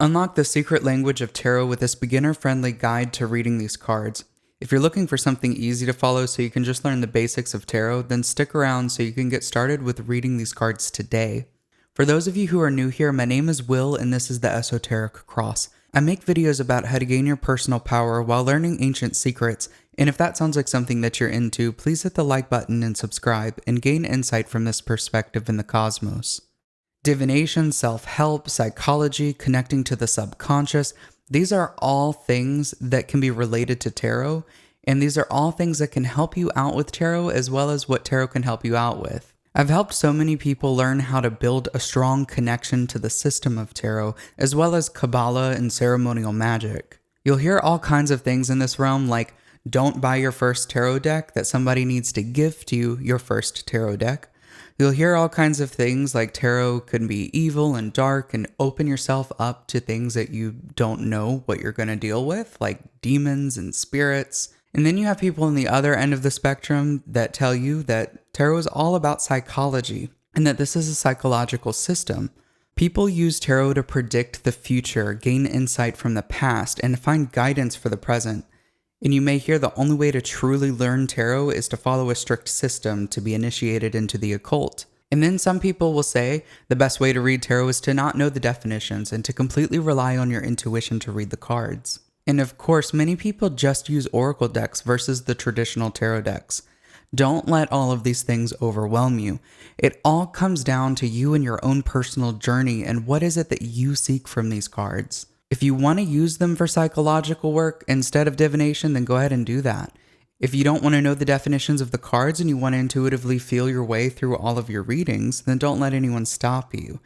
Unlock the secret language of tarot with this beginner-friendly guide to reading these cards. If you're looking for something easy to follow so you can just learn the basics of tarot, then stick around so you can get started with reading these cards today. For those of you who are new here, my name is Will and this is the Esoteric Cross. I make videos about how to gain your personal power while learning ancient secrets, and if that sounds like something that you're into, please hit the like button and subscribe and gain insight from this perspective in the cosmos. Divination, self-help, psychology, connecting to the subconscious, these are all things that can be related to tarot, and these are all things that can help you out with tarot as well as what tarot can help you out with. I've helped so many people learn how to build a strong connection to the system of tarot, as well as Kabbalah and ceremonial magic. You'll hear all kinds of things in this realm like, don't buy your first tarot deck, that somebody needs to gift you your first tarot deck. You'll hear all kinds of things like tarot can be evil and dark and open yourself up to things that you don't know what you're going to deal with, like demons and spirits. And then you have people on the other end of the spectrum that tell you that tarot is all about psychology and that this is a psychological system. People use tarot to predict the future, gain insight from the past, and find guidance for the present. And you may hear the only way to truly learn tarot is to follow a strict system to be initiated into the occult. And then some people will say the best way to read tarot is to not know the definitions and to completely rely on your intuition to read the cards. And of course, many people just use oracle decks versus the traditional tarot decks. Don't let all of these things overwhelm you. It all comes down to you and your own personal journey and what is it that you seek from these cards. If you want to use them for psychological work instead of divination, then go ahead and do that. If you don't want to know the definitions of the cards and you want to intuitively feel your way through all of your readings, then don't let anyone stop you.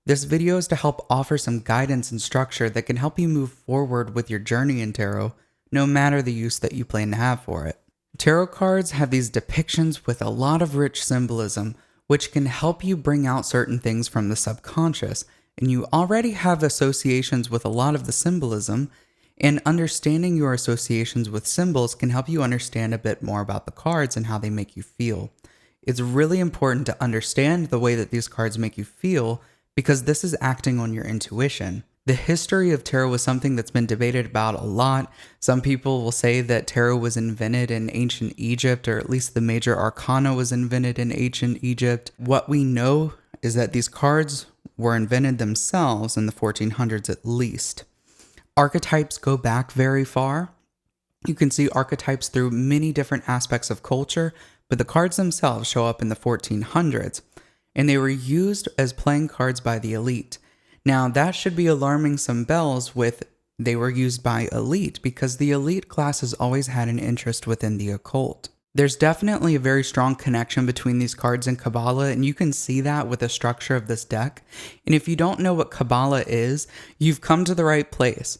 This video is to help offer some guidance and structure that can help you move forward with your journey in tarot, no matter the use that you plan to have for it. Tarot cards have these depictions with a lot of rich symbolism, which can help you bring out certain things from the subconscious, and you already have associations with a lot of the symbolism, and understanding your associations with symbols can help you understand a bit more about the cards and how they make you feel. It's really important to understand the way that these cards make you feel because this is acting on your intuition. The history of tarot is something that's been debated about a lot. Some people will say that tarot was invented in ancient Egypt, or at least the major arcana was invented in ancient Egypt. What we know is that these cards were invented themselves in the 1400s at least. Archetypes go back very far. You can see archetypes through many different aspects of culture, but the cards themselves show up in the 1400s, and they were used as playing cards by the elite. Now, that should be alarming some bells with they were used by elite because the elite class has always had an interest within the occult. There's definitely a very strong connection between these cards and Kabbalah, and you can see that with the structure of this deck. And if you don't know what Kabbalah is, you've come to the right place.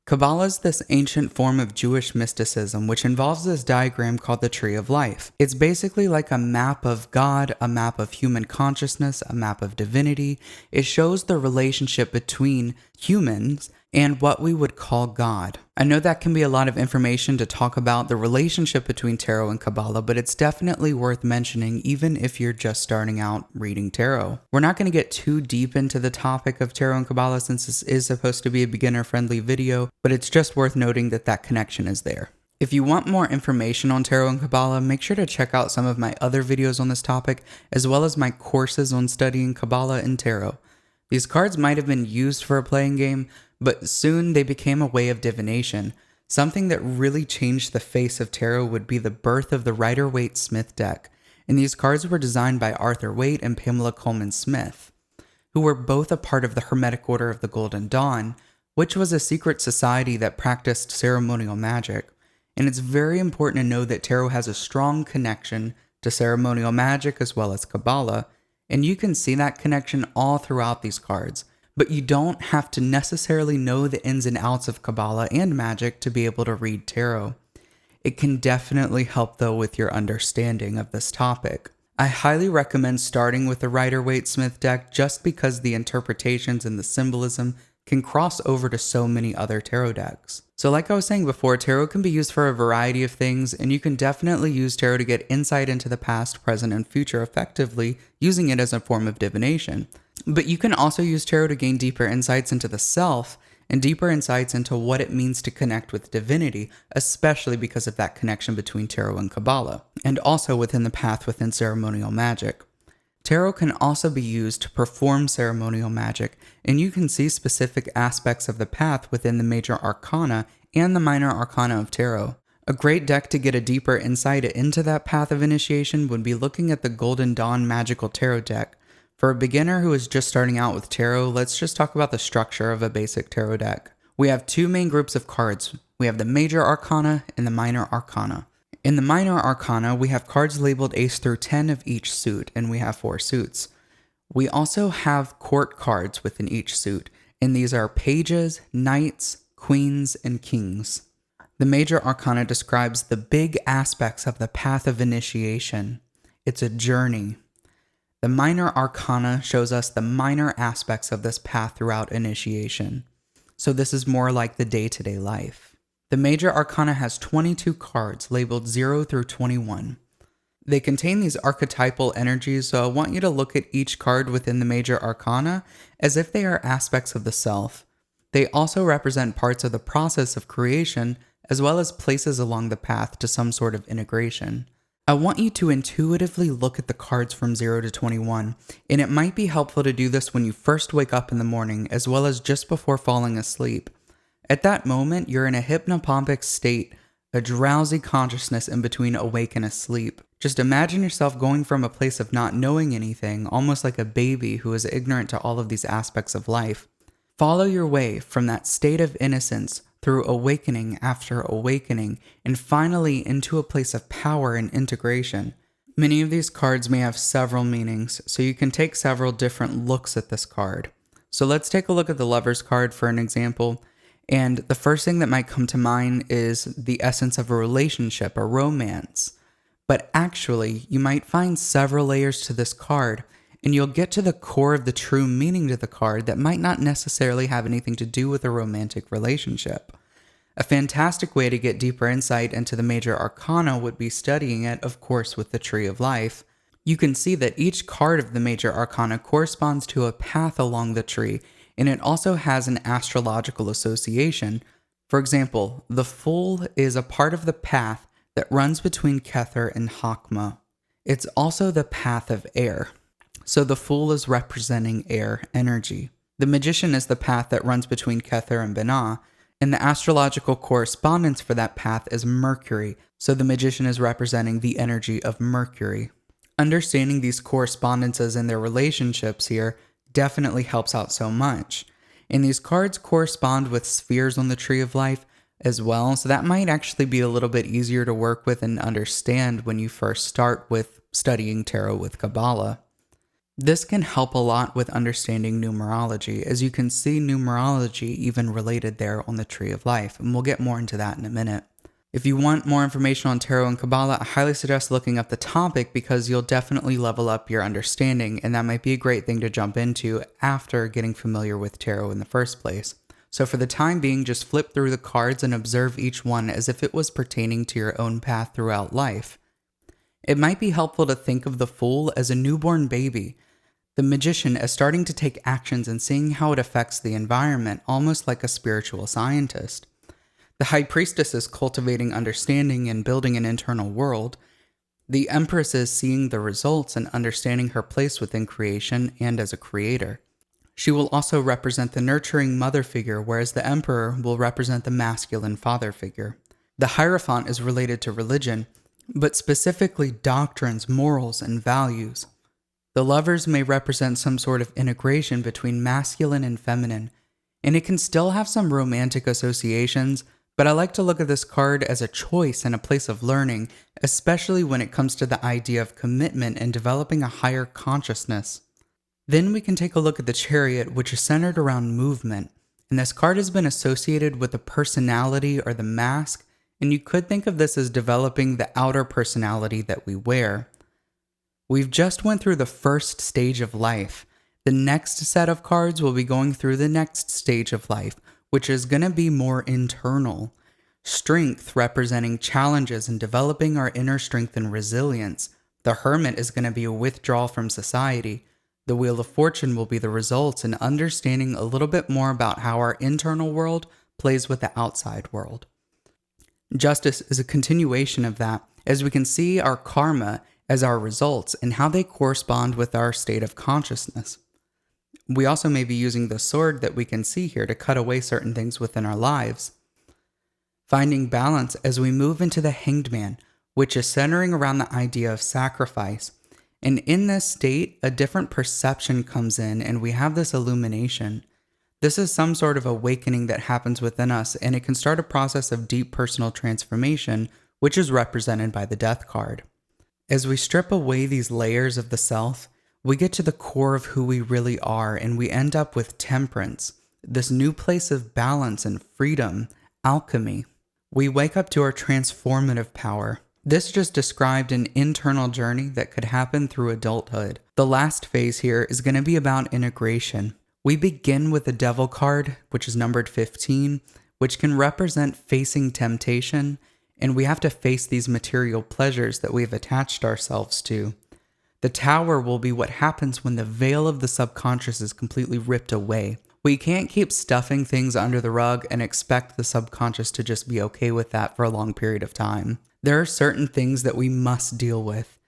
Kabbalah is this ancient form of Jewish mysticism, which involves this diagram called the Tree of Life. It's basically like a map of God, a map of human consciousness, a map of divinity. It shows the relationship between humans and what we would call God. I know that can be a lot of information to talk about the relationship between tarot and Kabbalah, but it's definitely worth mentioning even if you're just starting out reading tarot. We're not going to get too deep into the topic of tarot and Kabbalah since this is supposed to be a beginner-friendly video, but it's just worth noting that that connection is there. If you want more information on tarot and Kabbalah, make sure to check out some of my other videos on this topic, as well as my courses on studying Kabbalah and tarot. These cards might have been used for a playing game, but soon they became a way of divination. Something that really changed the face of tarot would be the birth of the Rider-Waite-Smith deck, and these cards were designed by Arthur Waite and Pamela Colman Smith, who were both a part of the Hermetic Order of the Golden Dawn, which was a secret society that practiced ceremonial magic. And it's very important to know that tarot has a strong connection to ceremonial magic as well as Kabbalah, and you can see that connection all throughout these cards. But you don't have to necessarily know the ins and outs of Kabbalah and magic to be able to read tarot. It can definitely help though with your understanding of this topic. I highly recommend starting with the Rider-Waite-Smith deck just because the interpretations and the symbolism can cross over to so many other tarot decks. So like I was saying before, tarot can be used for a variety of things, and you can definitely use tarot to get insight into the past, present, and future effectively, using it as a form of divination. But you can also use tarot to gain deeper insights into the self and deeper insights into what it means to connect with divinity, especially because of that connection between tarot and Kabbalah, and also within the path within ceremonial magic. Tarot can also be used to perform ceremonial magic, and you can see specific aspects of the path within the major arcana and the minor arcana of tarot. A great deck to get a deeper insight into that path of initiation would be looking at the Golden Dawn Magical Tarot deck. For a beginner who is just starting out with tarot, let's just talk about the structure of a basic tarot deck. We have two main groups of cards. We have the major arcana and the minor arcana. In the minor arcana, we have cards labeled ace through 10 of each suit, and we have 4 suits. We also have court cards within each suit, and these are pages, knights, queens, and kings. The major arcana describes the big aspects of the path of initiation. It's a journey. The minor arcana shows us the minor aspects of this path throughout initiation. So this is more like the day-to-day life. The major arcana has 22 cards labeled 0 through 21. They contain these archetypal energies, so I want you to look at each card within the major arcana as if they are aspects of the self. They also represent parts of the process of creation, as well as places along the path to some sort of integration. I want you to intuitively look at the cards from 0 to 21, and it might be helpful to do this when you first wake up in the morning, as well as just before falling asleep. At that moment, you're in a hypnopompic state, a drowsy consciousness in between awake and asleep. Just imagine yourself going from a place of not knowing anything, almost like a baby who is ignorant to all of these aspects of life. Follow your way from that state of innocence through awakening after awakening, and finally into a place of power and integration. Many of these cards may have several meanings, so you can take several different looks at this card. So let's take a look at the Lover's card for an example. And the first thing that might come to mind is the essence of a relationship, a romance. But actually, you might find several layers to this card, and you'll get to the core of the true meaning to the card that might not necessarily have anything to do with a romantic relationship. A fantastic way to get deeper insight into the major arcana would be studying it, of course, with the Tree of Life. You can see that each card of the major arcana corresponds to a path along the tree, and it also has an astrological association. For example, the Fool is a part of the path that runs between Kether and Hakma. It's also the path of air. So the Fool is representing air energy. The Magician is the path that runs between Kether and Binah, and the astrological correspondence for that path is Mercury. So the Magician is representing the energy of Mercury. Understanding these correspondences and their relationships here definitely helps out so much. And these cards correspond with spheres on the Tree of Life as well, so that might actually be a little bit easier to work with and understand when you first start with studying tarot with Kabbalah. This can help a lot with understanding numerology, as you can see numerology even related there on the Tree of Life, and we'll get more into that in a minute. If you want more information on tarot and Kabbalah, I highly suggest looking up the topic because you'll definitely level up your understanding, and that might be a great thing to jump into after getting familiar with tarot in the first place. So for the time being, just flip through the cards and observe each one as if it was pertaining to your own path throughout life. It might be helpful to think of the Fool as a newborn baby, the Magician as starting to take actions and seeing how it affects the environment, almost like a spiritual scientist. The High Priestess is cultivating understanding and building an internal world. The Empress is seeing the results and understanding her place within creation and as a creator. She will also represent the nurturing mother figure, whereas the Emperor will represent the masculine father figure. The Hierophant is related to religion, but specifically doctrines, morals, and values. The Lovers may represent some sort of integration between masculine and feminine, and it can still have some romantic associations, but I like to look at this card as a choice and a place of learning, especially when it comes to the idea of commitment and developing a higher consciousness. Then we can take a look at the Chariot, which is centered around movement, and this card has been associated with the personality or the mask, and you could think of this as developing the outer personality that we wear. We've just went through the first stage of life. The next set of cards will be going through the next stage of life, which is going to be more internal. Strength representing challenges and developing our inner strength and resilience. The Hermit is going to be a withdrawal from society. The Wheel of Fortune will be the results and understanding a little bit more about how our internal world plays with the outside world. Justice is a continuation of that, as we can see our karma as our results and how they correspond with our state of consciousness. We also may be using the sword that we can see here to cut away certain things within our lives. Finding balance as we move into the Hanged Man, which is centering around the idea of sacrifice. And in this state, a different perception comes in and we have this illumination. This is some sort of awakening that happens within us, and it can start a process of deep personal transformation, which is represented by the Death card. As we strip away these layers of the self, we get to the core of who we really are, and we end up with temperance, this new place of balance and freedom, alchemy. We wake up to our transformative power. This just described an internal journey that could happen through adulthood. The last phase here is going to be about integration. We begin with the Devil card, which is numbered 15, which can represent facing temptation, and we have to face these material pleasures that we've attached ourselves to. The Tower will be what happens when the veil of the subconscious is completely ripped away. We can't keep stuffing things under the rug and expect the subconscious to just be okay with that for a long period of time. There are certain things that we must deal with.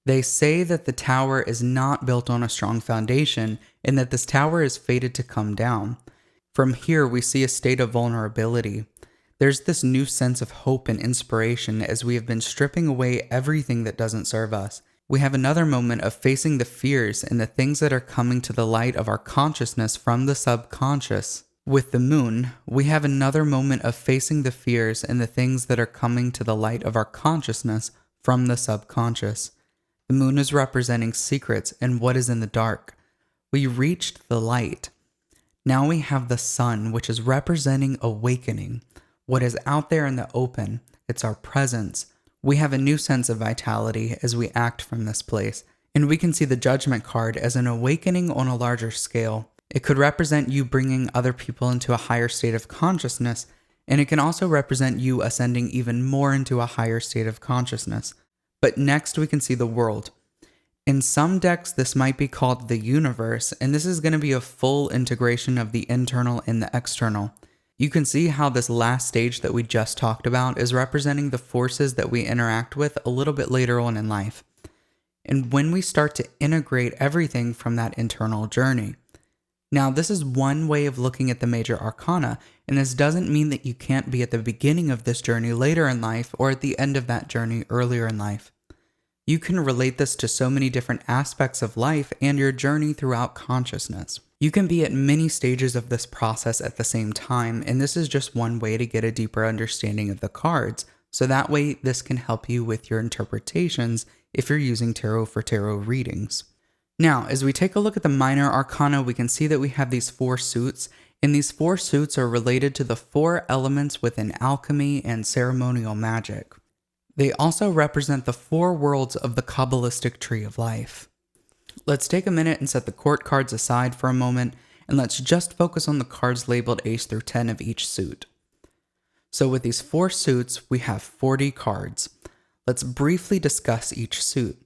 They say that the tower is not built on a strong foundation and that this tower is fated to come down. From here, we see a state of vulnerability. There's this new sense of hope and inspiration as we have been stripping away everything that doesn't serve us. We have another moment of facing the fears and the things that are coming to the light of our consciousness from the subconscious. With the moon, we have another moment of facing the fears and the things that are coming to the light of our consciousness from the subconscious. The moon is representing secrets and what is in the dark. We reached the light. Now we have the sun, which is representing awakening. What is out there in the open, it's our presence. We have a new sense of vitality as we act from this place. And we can see the Judgment card as an awakening on a larger scale. It could represent you bringing other people into a higher state of consciousness, and it can also represent you ascending even more into a higher state of consciousness. But next we can see the World. In some decks, this might be called the universe, and this is going to be a full integration of the internal and the external. You can see how this last stage that we just talked about is representing the forces that we interact with a little bit later on in life. And when we start to integrate everything from that internal journey. Now, this is one way of looking at the major arcana, and this doesn't mean that you can't be at the beginning of this journey later in life or at the end of that journey earlier in life. You can relate this to so many different aspects of life and your journey throughout consciousness. You can be at many stages of this process at the same time, and this is just one way to get a deeper understanding of the cards, so that way this can help you with your interpretations if you're using tarot for tarot readings. Now, as we take a look at the minor arcana, we can see that we have these 4 suits, and these 4 suits are related to the 4 elements within alchemy and ceremonial magic. They also represent the 4 worlds of the Kabbalistic tree of life. Let's take a minute and set the court cards aside for a moment, and let's just focus on the cards labeled Ace through 10 of each suit. So with these 4 suits, we have 40 cards. Let's briefly discuss each suit.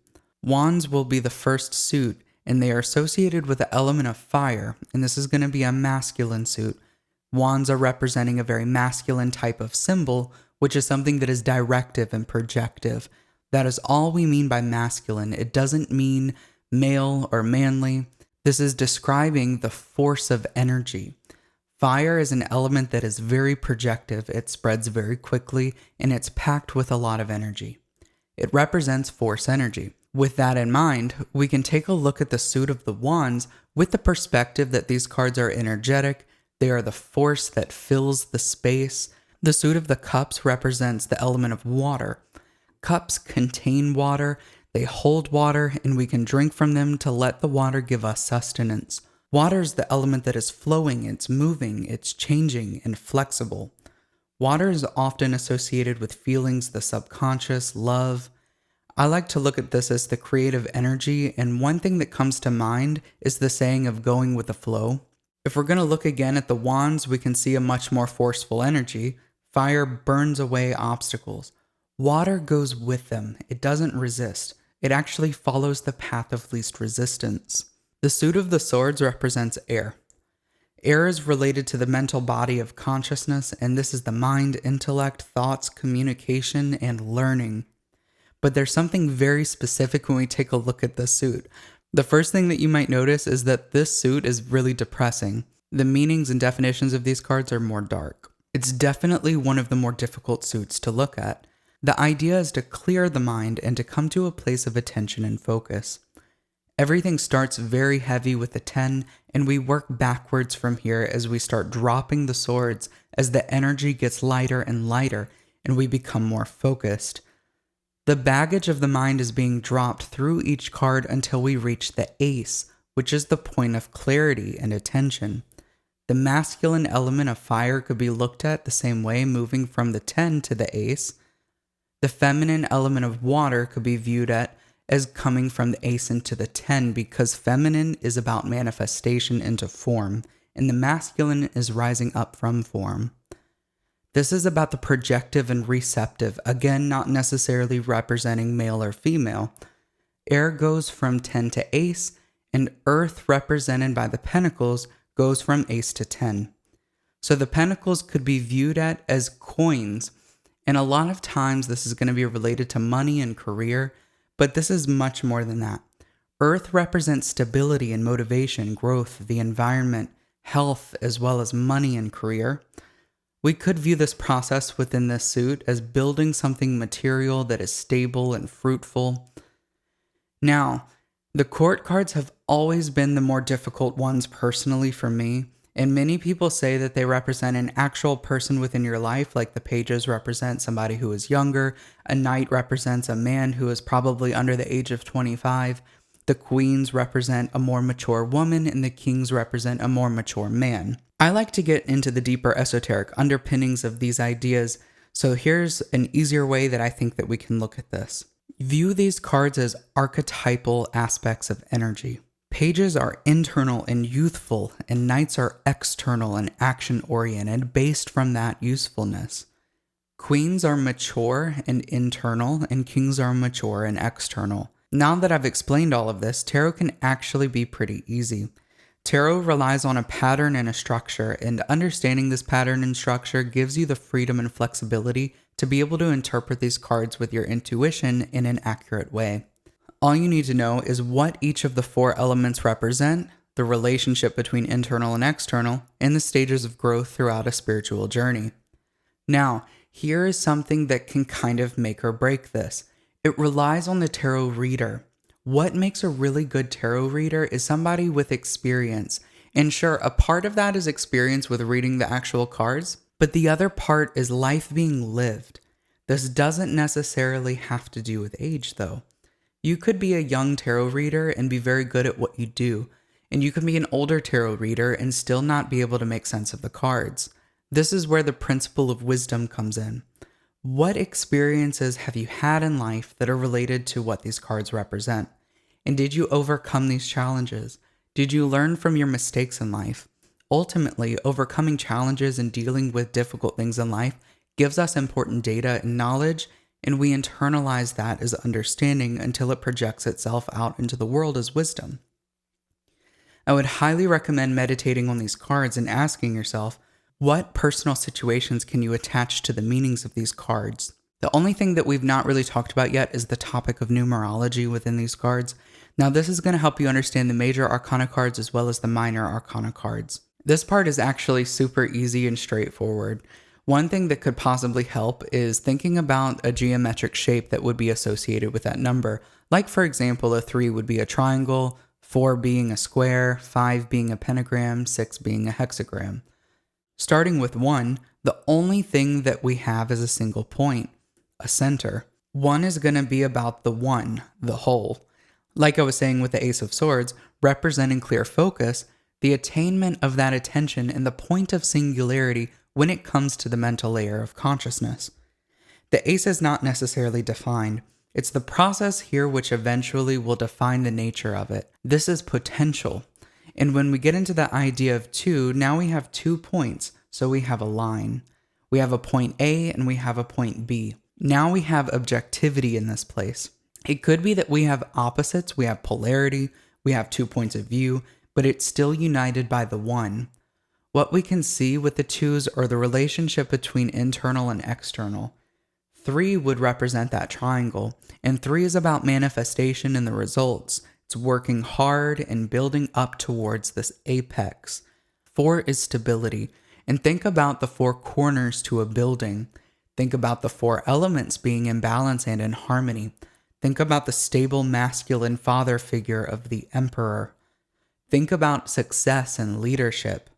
Wands will be the first suit, and they are associated with the element of fire, and this is going to be a masculine suit. Wands are representing a very masculine type of symbol, which is something that is directive and projective. That is all we mean by masculine. It doesn't mean male or manly. This is describing the force of energy. Fire is an element that is very projective. It spreads very quickly, and it's packed with a lot of energy. It represents force energy. With that in mind, we can take a look at the suit of the wands with the perspective that these cards are energetic. They are the force that fills the space. The suit of the cups represents the element of water. Cups contain water, they hold water, and we can drink from them to let the water give us sustenance. Water is the element that is flowing, it's moving, it's changing, and flexible. Water is often associated with feelings, the subconscious, love. I like to look at this as the creative energy, and one thing that comes to mind is the saying of going with the flow. If we're going to look again at the wands, we can see a much more forceful energy. Fire burns away obstacles. Water goes with them. It doesn't resist. It actually follows the path of least resistance. The suit of the swords represents air. Air is related to the mental body of consciousness, and this is the mind, intellect, thoughts, communication, and learning. But there's something very specific when we take a look at this suit. The first thing that you might notice is that this suit is really depressing. The meanings and definitions of these cards are more dark. It's definitely one of the more difficult suits to look at. The idea is to clear the mind and to come to a place of attention and focus. Everything starts very heavy with the 10, and we work backwards from here as we start dropping the swords as the energy gets lighter and lighter and we become more focused. The baggage of the mind is being dropped through each card until we reach the ace, which is the point of clarity and attention. The masculine element of fire could be looked at the same way, moving from the 10 to the ace. The feminine element of water could be viewed at as coming from the ace into the 10 because feminine is about manifestation into form, and the masculine is rising up from form. This is about the projective and receptive, again not necessarily representing male or female. Air goes from 10 to ace, and earth represented by the pentacles goes from ace to 10. So the pentacles could be viewed at as coins, and a lot of times this is going to be related to money and career, but this is much more than that. Earth represents stability and motivation, growth, the environment, health, as well as money and career. We could view this process within this suit as building something material that is stable and fruitful. Now, the court cards have always been the more difficult ones personally for me, and many people say that they represent an actual person within your life, like the pages represent somebody who is younger, a knight represents a man who is probably under the age of 25, the queens represent a more mature woman, and the kings represent a more mature man. I like to get into the deeper esoteric underpinnings of these ideas, so here's an easier way that I think that we can look at this. View these cards as archetypal aspects of energy. Pages are internal and youthful, and knights are external and action-oriented based from that usefulness. Queens are mature and internal, and kings are mature and external. Now that I've explained all of this, tarot can actually be pretty easy. Tarot relies on a pattern and a structure, and understanding this pattern and structure gives you the freedom and flexibility to be able to interpret these cards with your intuition in an accurate way. All you need to know is what each of the 4 elements represent, the relationship between internal and external, and the stages of growth throughout a spiritual journey. Now, here is something that can kind of make or break this. It relies on the tarot reader. What makes a really good tarot reader is somebody with experience. And sure, a part of that is experience with reading the actual cards, but the other part is life being lived. This doesn't necessarily have to do with age, though. You could be a young tarot reader and be very good at what you do, and you could be an older tarot reader and still not be able to make sense of the cards. This is where the principle of wisdom comes in. What experiences have you had in life that are related to what these cards represent? And did you overcome these challenges? Did you learn from your mistakes in life? Ultimately, overcoming challenges and dealing with difficult things in life gives us important data and knowledge, and we internalize that as understanding until it projects itself out into the world as wisdom. I would highly recommend meditating on these cards and asking yourself, what personal situations can you attach to the meanings of these cards? The only thing that we've not really talked about yet is the topic of numerology within these cards. Now, this is going to help you understand the major arcana cards as well as the minor arcana cards. This part is actually super easy and straightforward. One thing that could possibly help is thinking about a geometric shape that would be associated with that number. Like, for example, a 3 would be a triangle, 4 being a square, 5 being a pentagram, 6 being a hexagram. Starting with 1, the only thing that we have is a single point, a center. 1 is going to be about the one, the whole. Like I was saying with the Ace of Swords, representing clear focus, the attainment of that attention and the point of singularity when it comes to the mental layer of consciousness. The ace is not necessarily defined. It's the process here which eventually will define the nature of it. This is potential. And when we get into the idea of 2, now we have 2 points, so we have a line. We have a point A and we have a point B. Now we have objectivity in this place. It could be that we have opposites, we have polarity, We have 2 points of view, but it's still united by the one. What we can see with the twos are the relationship between internal and external. 3 would represent that triangle, and 3 is about manifestation and the results. It's working hard and building up towards this apex. 4 is stability, and think about the 4 corners to a building. Think about the 4 elements being in balance and in harmony. Think about the stable masculine father figure of the emperor. Think about success and leadership.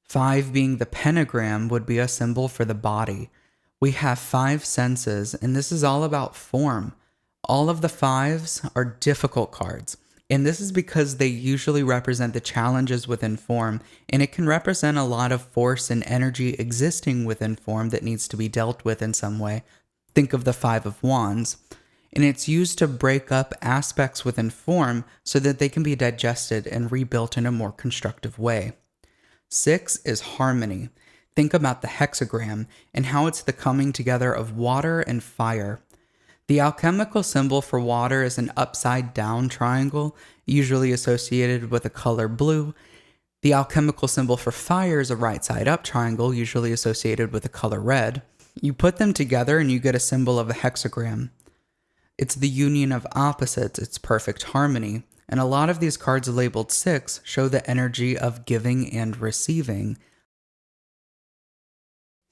5 being the pentagram would be a symbol for the body. We have 5 senses, and this is all about form. All of the 5s are difficult cards, and this is because they usually represent the challenges within form, and it can represent a lot of force and energy existing within form that needs to be dealt with in some way. Think of the 5 of Wands, and it's used to break up aspects within form so that they can be digested and rebuilt in a more constructive way. 6 is harmony. Think about the hexagram and how it's the coming together of water and fire. The alchemical symbol for water is an upside down triangle, usually associated with the color blue. The alchemical symbol for fire is a right side up triangle, usually associated with the color red. You put them together and you get a symbol of a hexagram. It's the union of opposites, it's perfect harmony. And a lot of these cards labeled 6 show the energy of giving and receiving.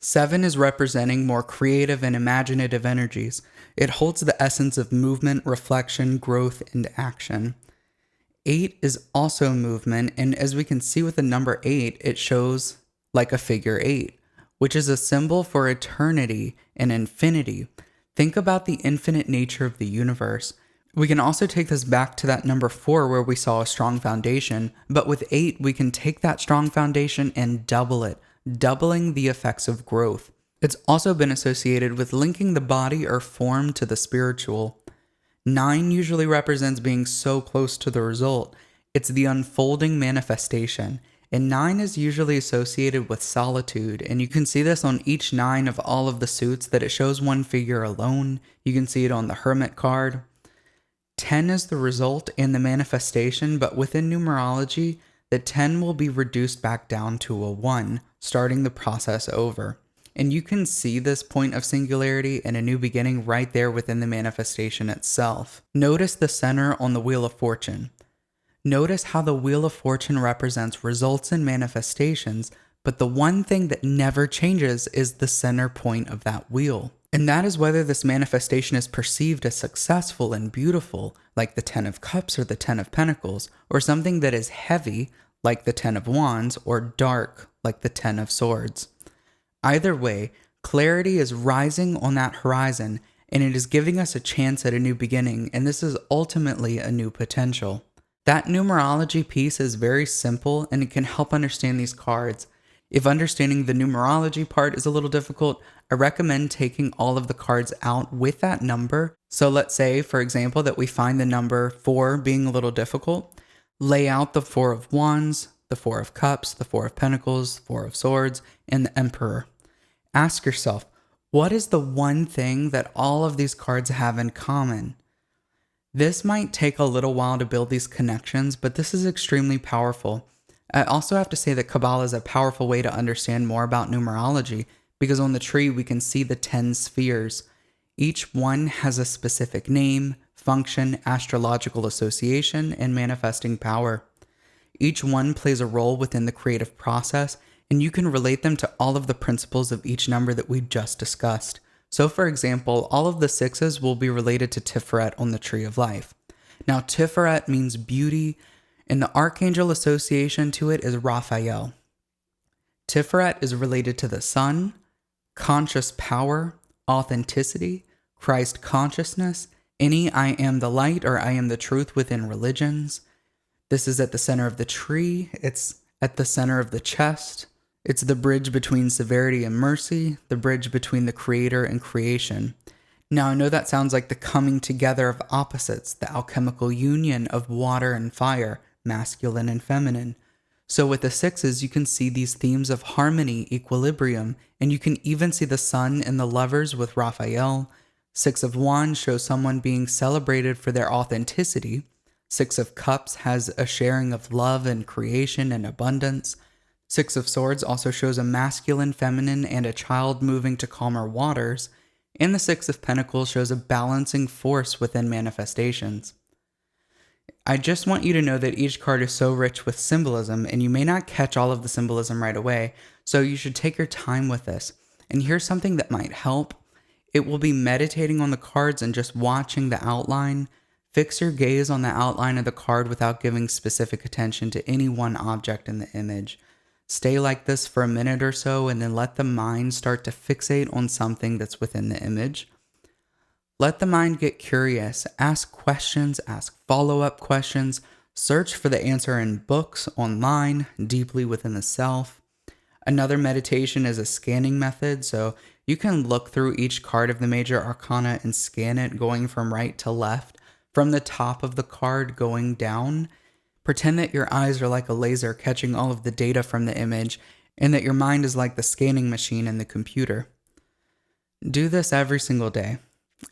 7 is representing more creative and imaginative energies. It holds the essence of movement, reflection, growth, and action. 8 is also movement, and as we can see with the number 8, it shows like a figure 8, which is a symbol for eternity and infinity. Think about the infinite nature of the universe. We can also take this back to that number 4 where we saw a strong foundation, but with 8, we can take that strong foundation and double it, doubling the effects of growth. It's also been associated with linking the body or form to the spiritual. 9 usually represents being so close to the result. It's the unfolding manifestation. And 9 is usually associated with solitude, and you can see this on each 9 of all of the suits that it shows one figure alone. You can see it on the Hermit card. 10 is the result and the manifestation, but within numerology, the 10 will be reduced back down to a 1, starting the process over. And you can see this point of singularity and a new beginning right there within the manifestation itself. Notice the center on the Wheel of Fortune. Notice how the Wheel of Fortune represents results and manifestations, but the one thing that never changes is the center point of that wheel. And that is whether this manifestation is perceived as successful and beautiful, like the 10 of Cups or the 10 of Pentacles, or something that is heavy, like the 10 of Wands, or dark, like the 10 of Swords. Either way, clarity is rising on that horizon, and it is giving us a chance at a new beginning, and this is ultimately a new potential. That numerology piece is very simple, and it can help understand these cards. If understanding the numerology part is a little difficult, I recommend taking all of the cards out with that number. So let's say, for example, that we find the number 4 being a little difficult. Lay out the 4 of Wands, the 4 of Cups, the 4 of Pentacles, the 4 of Swords, and the Emperor. Ask yourself, what is the one thing that all of these cards have in common? This might take a little while to build these connections, but this is extremely powerful. I also have to say that Kabbalah is a powerful way to understand more about numerology, because on the tree we can see the 10 spheres. Each one has a specific name, function, astrological association, and manifesting power. Each one plays a role within the creative process, and you can relate them to all of the principles of each number that we just discussed. So for example, all of the 6s will be related to Tiferet on the Tree of Life. Now Tiferet means beauty, and the archangel association to it is Raphael. Tiferet is related to the sun, conscious power, authenticity, Christ consciousness, any I am the light or I am the truth within religions. This is at the center of the tree, it's at the center of the chest. It's the bridge between severity and mercy, the bridge between the creator and creation. Now, I know that sounds like the coming together of opposites, the alchemical union of water and fire, masculine and feminine. So with the 6s, you can see these themes of harmony, equilibrium, and you can even see the sun and the lovers with Raphael. 6 of Wands shows someone being celebrated for their authenticity. Six of Cups has a sharing of love and creation and abundance. Six of Swords also shows a masculine, feminine, and a child moving to calmer waters. And the Six of Pentacles shows a balancing force within manifestations. I just want you to know that each card is so rich with symbolism, and you may not catch all of the symbolism right away, so you should take your time with this. And here's something that might help. It will be meditating on the cards and just watching the outline. Fix your gaze on the outline of the card without giving specific attention to any one object in the image. Stay like this for a minute or so, and then let the mind start to fixate on something that's within the image. Let the mind get curious, ask questions, ask follow-up questions, search for the answer in books, online, deeply within the self. Another meditation is a scanning method, so you can look through each card of the major arcana and scan it going from right to left, from the top of the card going down. Pretend that your eyes are like a laser catching all of the data from the image, and that your mind is like the scanning machine in the computer. Do this every single day.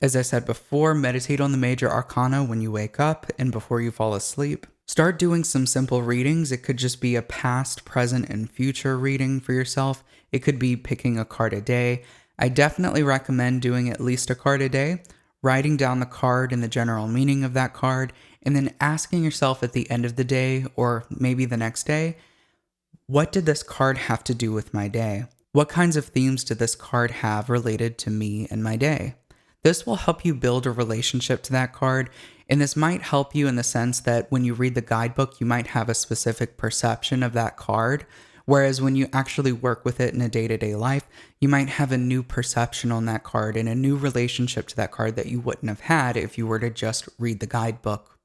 As I said before, meditate on the major arcana when you wake up and before you fall asleep. Start doing some simple readings. It could just be a past, present, and future reading for yourself. It could be picking a card a day. I definitely recommend doing at least a card a day, writing down the card and the general meaning of that card, and then asking yourself at the end of the day, or maybe the next day, what did this card have to do with my day? What kinds of themes did this card have related to me and my day? This will help you build a relationship to that card, and this might help you in the sense that when you read the guidebook, you might have a specific perception of that card, whereas when you actually work with it in a day-to-day life, you might have a new perception on that card and a new relationship to that card that you wouldn't have had if you were to just read the guidebook.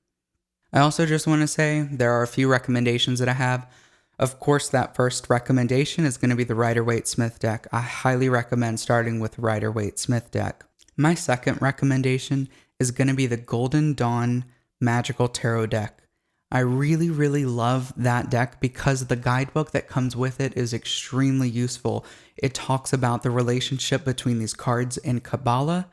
I also just want to say there are a few recommendations that I have. Of course, that first recommendation is going to be the Rider-Waite-Smith deck. I highly recommend starting with Rider-Waite-Smith deck. My second recommendation is going to be the Golden Dawn Magical Tarot deck. I really, really love that deck because the guidebook that comes with it is extremely useful. It talks about the relationship between these cards and Kabbalah.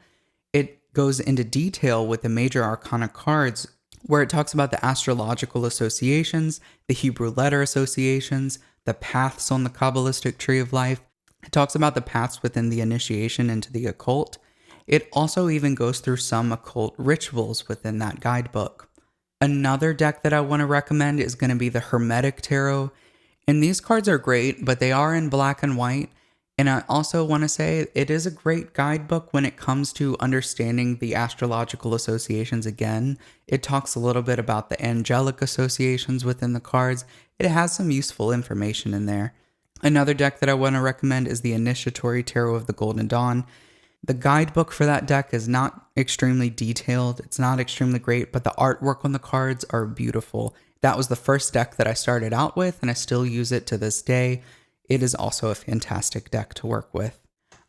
It goes into detail with the major arcana cards, where it talks about the astrological associations, the Hebrew letter associations, the paths on the Kabbalistic tree of life. It talks about the paths within the initiation into the occult. It also even goes through some occult rituals within that guidebook. Another deck that I want to recommend is going to be the Hermetic Tarot. And these cards are great, but they are in black and white. And I also want to say it is a great guidebook when it comes to understanding the astrological associations again. It talks a little bit about the angelic associations within the cards. It has some useful information in there. Another deck that I want to recommend is the Initiatory Tarot of the Golden Dawn. The guidebook for that deck is not extremely detailed. It's not extremely great, but the artwork on the cards are beautiful. That was the first deck that I started out with, and I still use it to this day. It is also a fantastic deck to work with.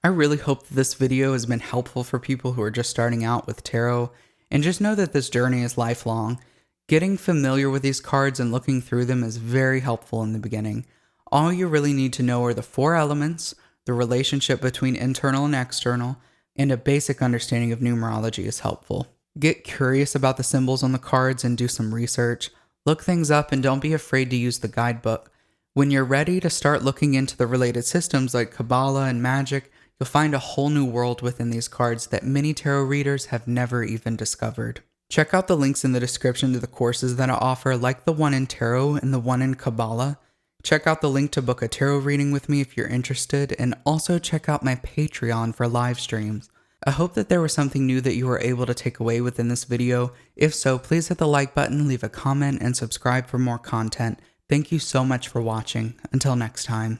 I really hope that this video has been helpful for people who are just starting out with tarot, and just know that this journey is lifelong. Getting familiar with these cards and looking through them is very helpful in the beginning. All you really need to know are the four elements, the relationship between internal and external, and a basic understanding of numerology is helpful. Get curious about the symbols on the cards and do some research. Look things up and don't be afraid to use the guidebook. When you're ready to start looking into the related systems like Kabbalah and Magick, you'll find a whole new world within these cards that many tarot readers have never even discovered. Check out the links in the description to the courses that I offer, like the one in tarot and the one in Kabbalah. Check out the link to book a tarot reading with me if you're interested, and also check out my Patreon for live streams. I hope that there was something new that you were able to take away within this video. If so, please hit the like button, leave a comment, and subscribe for more content. Thank you so much for watching. Until next time.